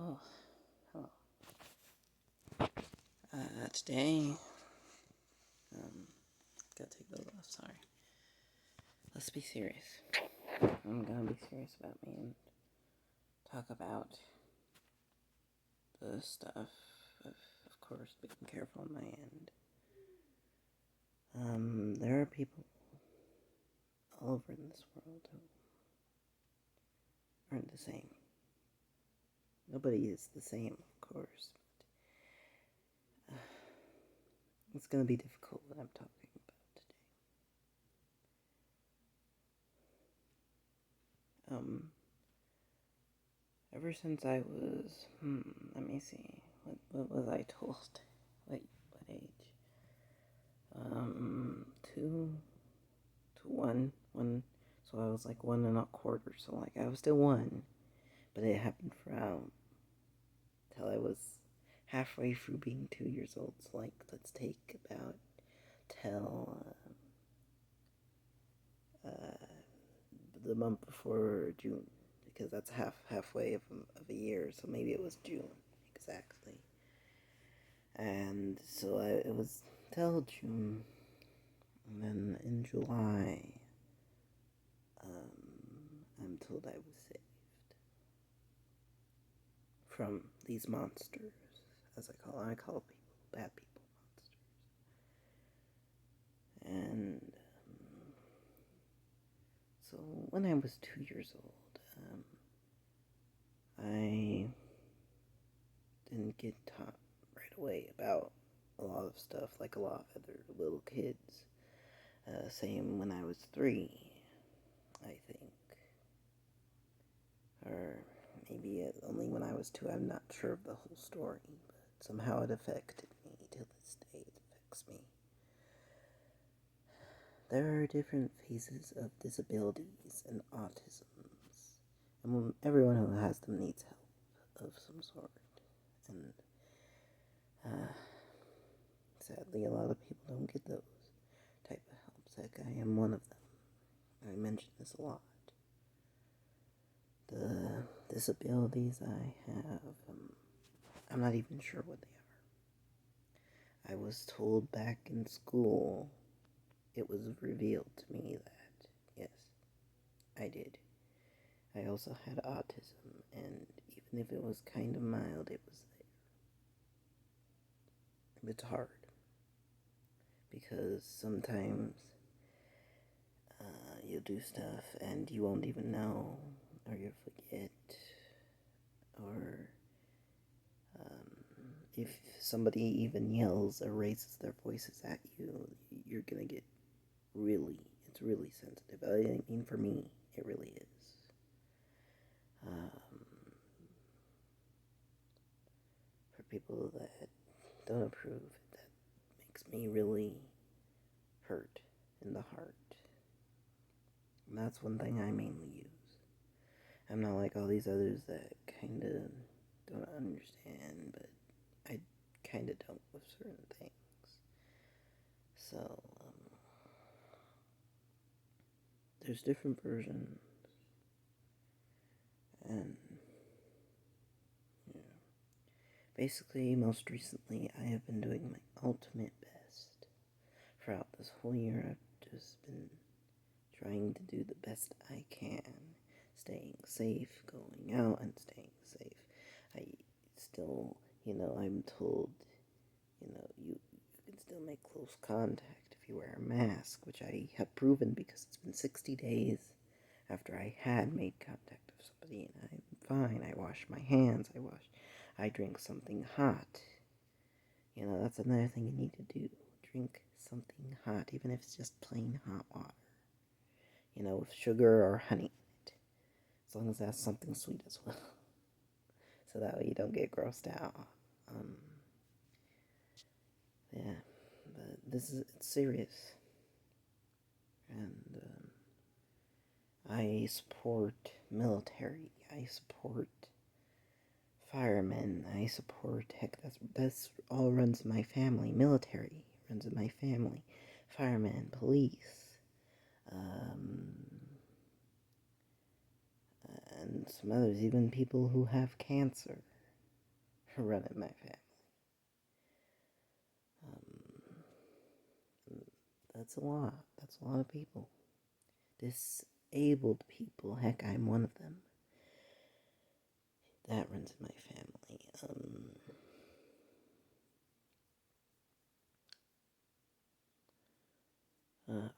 Oh, hello. Today, gotta take those off, sorry. Let's be serious. I'm gonna be serious about me and talk about the stuff of course, being careful on my end. There are people all over in this world who aren't the same. Nobody is the same, of course, but it's gonna be difficult what I'm talking about today. Ever since I was, let me see, what was I told? What age? 2 to 1, so I was like 1 1/4, so like I was still 1, but it happened from till I was halfway through being 2 years old, so like let's take about till the month before June, because that's halfway of a year, so maybe it was June, exactly. And so it was till June, and then in July, I'm told I was saved from these monsters, as I call them. I call people bad people monsters. And so when I was 2 years old, I didn't get taught right away about a lot of stuff like a lot of other little kids. Same when I was 3, I think. Or maybe only when I was 2. I'm not sure of the whole story, but somehow it affected me. To this day, it affects me. There are different phases of disabilities and autisms, and everyone who has them needs help of some sort. And sadly, a lot of people don't get those type of helps. Like, I am one of them. I mention this a lot. The disabilities I have, I'm not even sure what they are. I was told back in school, it was revealed to me that, yes, I did. I also had autism, and even if it was kind of mild, it was there. It's hard, because sometimes you'll do stuff and you won't even know, or you'll forget, or if somebody even yells or raises their voices at you, you're gonna get it's really sensitive. I mean, for me, it really is. For people that don't approve, that makes me really hurt in the heart. And that's one thing I mainly use. I'm not like all these others that kind of don't understand, but I kind of don't with certain things. So, there's different versions, and yeah. Basically, most recently, I have been doing my ultimate best. Throughout this whole year, I've just been trying to do the best I can, staying safe, going out and staying safe. I still, I'm told, you can still make close contact if you wear a mask, which I have proven because it's been 60 days after I had made contact with somebody, and I'm fine. I wash my hands, I drink something hot. That's another thing you need to do. Drink something hot, even if it's just plain hot water. With sugar or honey in it. As long as that's something sweet as well. So that way you don't get grossed out. Yeah, but it's serious. And I support military. I support firemen. I support, heck, that's all runs in my family. Military runs in my family. Firemen, police, and some others, even people who have cancer. running my family. Um, that's a lot. That's a lot of people. Disabled people. Heck, I'm one of them. That runs in my family.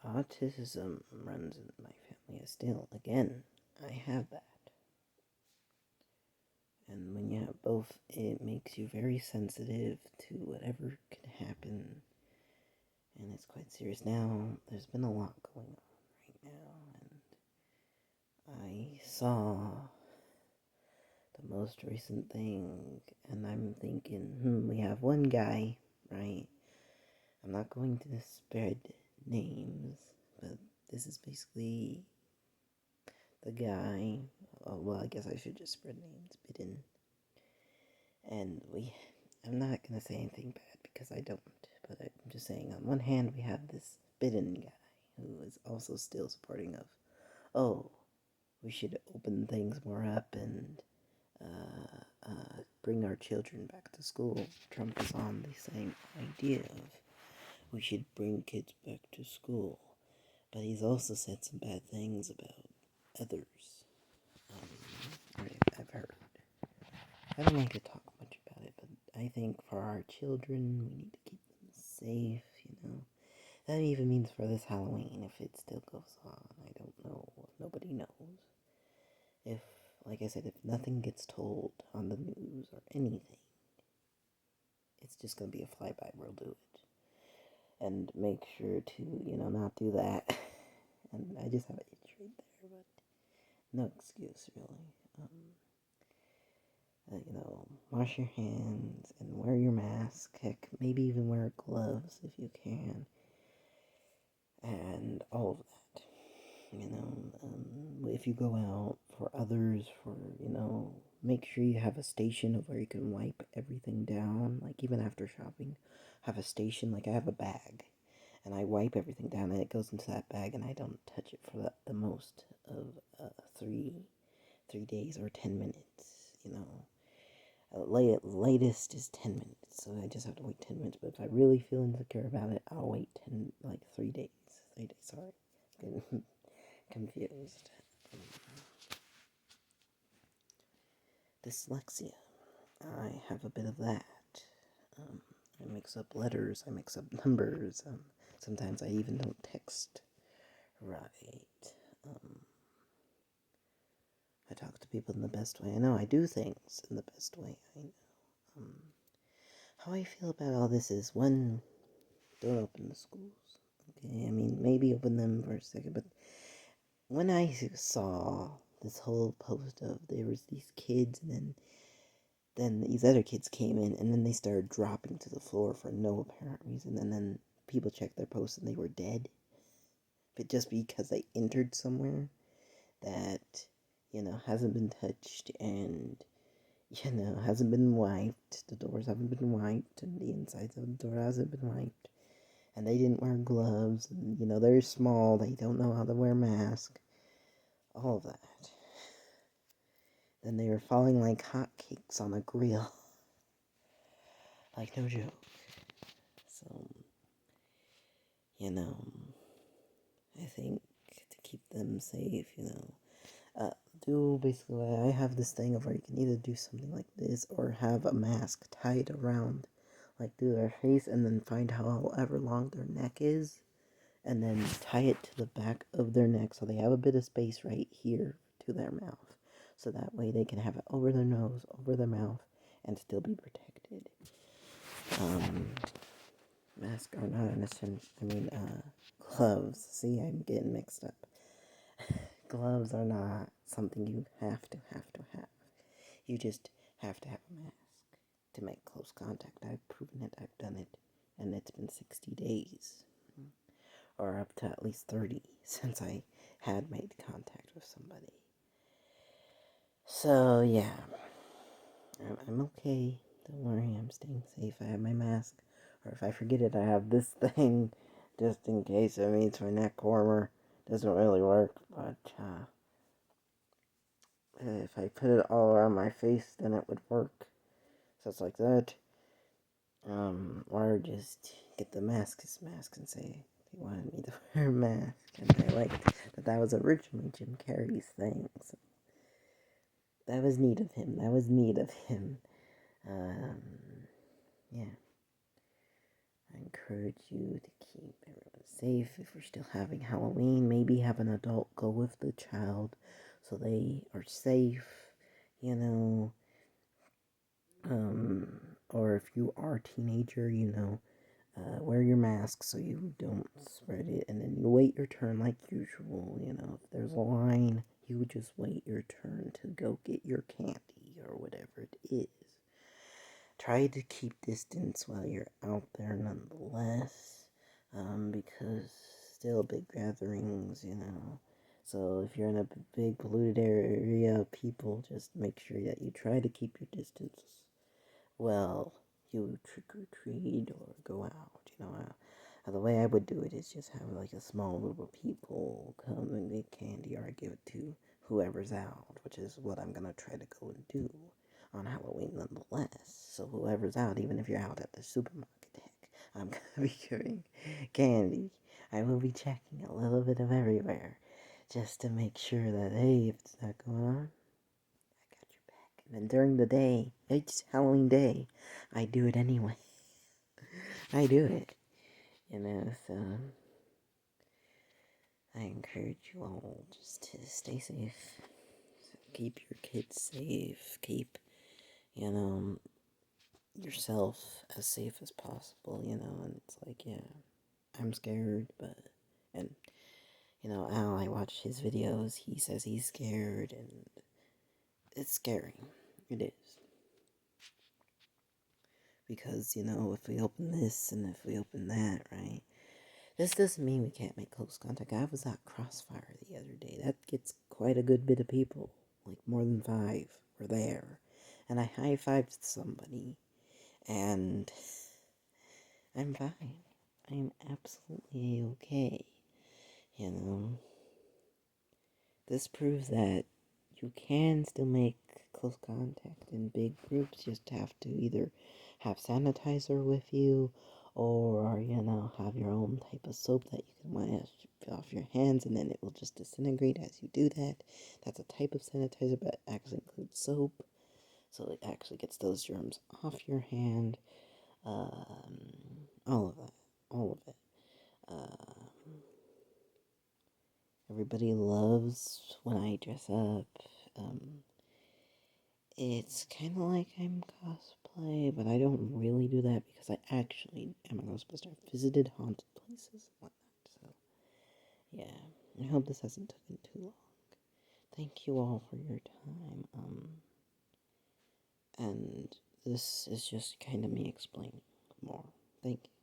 Autism runs in my family still. Again, I have that. And when you have both, it makes you very sensitive to whatever can happen. And it's quite serious. Now, there's been a lot going on right now. And I saw the most recent thing. And I'm thinking, we have one guy, right? I'm not going to spread names. But this is basically the guy. Oh, well, I guess I should just spread names. Bitten. And I'm not going to say anything bad because I don't, but I'm just saying, on one hand, we have this Bitten guy who is also still supporting of, oh, we should open things more up and bring our children back to school. Trump is on the same idea of we should bring kids back to school, but he's also said some bad things about others. I've heard. I don't like to talk much about it, but I think for our children, we need to keep them safe, That even means for this Halloween, if it still goes on. I don't know. Nobody knows. If, like I said, if nothing gets told on the news or anything, it's just going to be a flyby. We'll do it. And make sure to, not do that. And I just have an itch right there, but no excuse, really. Wash your hands and wear your mask. Heck, maybe even wear gloves if you can. And all of that. If you go out for others, make sure you have a station of where you can wipe everything down. Like, even after shopping, have a station. Like, I have a bag, and I wipe everything down, and it goes into that bag, and I don't touch it for the most of 3 days or 10 minutes, latest is 10 minutes, so I just have to wait 10 minutes. But if I really feel insecure about it, I'll wait 3 days. 3 days, sorry. Getting confused. Dyslexia. I have a bit of that. I mix up letters, I mix up numbers. Sometimes I even don't text right. I talk to people in the best way I know. I do things in the best way I know. How I feel about all this is, one, don't open the schools. Okay, I mean, maybe open them for a second, but when I saw this whole post of there was these kids, and then these other kids came in, and then they started dropping to the floor for no apparent reason, and then people checked their posts and they were dead. But just because they entered somewhere that, hasn't been touched and, hasn't been wiped, the doors haven't been wiped, and the insides of the door hasn't been wiped, and they didn't wear gloves, and, they're small, they don't know how to wear masks, all of that. Then they were falling like hotcakes on a grill. Like, no joke. So, I think to keep them safe, do basically, I have this thing of where you can either do something like this or have a mask tied around, like, through their face, and then find however long their neck is, and then tie it to the back of their neck so they have a bit of space right here to their mouth. So that way they can have it over their nose, over their mouth, and still be protected. Masks are not an essential. Gloves. See, I'm getting mixed up. Gloves are not something you have to have. You just have to have a mask to make close contact. I've proven it. I've done it. And it's been 60 days. Or up to at least 30 since I had made contact with somebody. So, yeah. I'm okay. Don't worry, I'm staying safe. I have my mask. Or if I forget it, I have this thing just in case. It's my neck warmer. Doesn't really work, but if I put it all around my face, then it would work. So it's like that. Or just get the mask and say they wanted me to wear a mask, and I liked that was originally Jim Carrey's thing. So that was neat of him. Um, yeah. I encourage you to keep everyone safe. If we're still having Halloween, maybe have an adult go with the child so they are safe, you know. Or if you are a teenager, wear your mask so you don't spread it, and then you wait your turn like usual. If there's a line, you just wait your turn to go get your candy or whatever it is. Try to keep distance while you're out there nonetheless, because still big gatherings. So if you're in a big polluted area of people, just make sure that you try to keep your distance. Well, you trick or treat or go out. The way I would do it is just have like a small group of people come and get candy, or I give it to whoever's out, which is what I'm gonna try to go and do on Halloween nonetheless. So whoever's out, even if you're out at the supermarket, heck, I'm gonna be giving candy. I will be checking a little bit of everywhere just to make sure that, hey, if it's not going on, I got your back. And then during the day, it's Halloween day, I do it anyway. I do it. So I encourage you all just to stay safe. Keep your kids safe. Keep, yourself as safe as possible, and it's like, yeah, I'm scared, and, Al, I watch his videos, he says he's scared, and it's scary. It is. Because, if we open this and if we open that, right? This doesn't mean we can't make close contact. I was at Crossfire the other day. That gets quite a good bit of people. Like more than 5 were there. And I high-fived somebody. And I'm fine. I'm absolutely okay. You know, this proves that you can still make close contact in big groups. You just have to either have sanitizer with you, or, have your own type of soap that you can wash off your hands, and then it will just disintegrate as you do that. That's a type of sanitizer, but it actually includes soap, so it actually gets those germs off your hand. All of that. All of it. Everybody loves when I dress up. It's kind of like I'm cosplay, but I don't really do that because I actually am a Ghostbuster. I've visited haunted places and whatnot. So, yeah. I hope this hasn't taken too long. Thank you all for your time. And this is just kind of me explaining more. Thank you.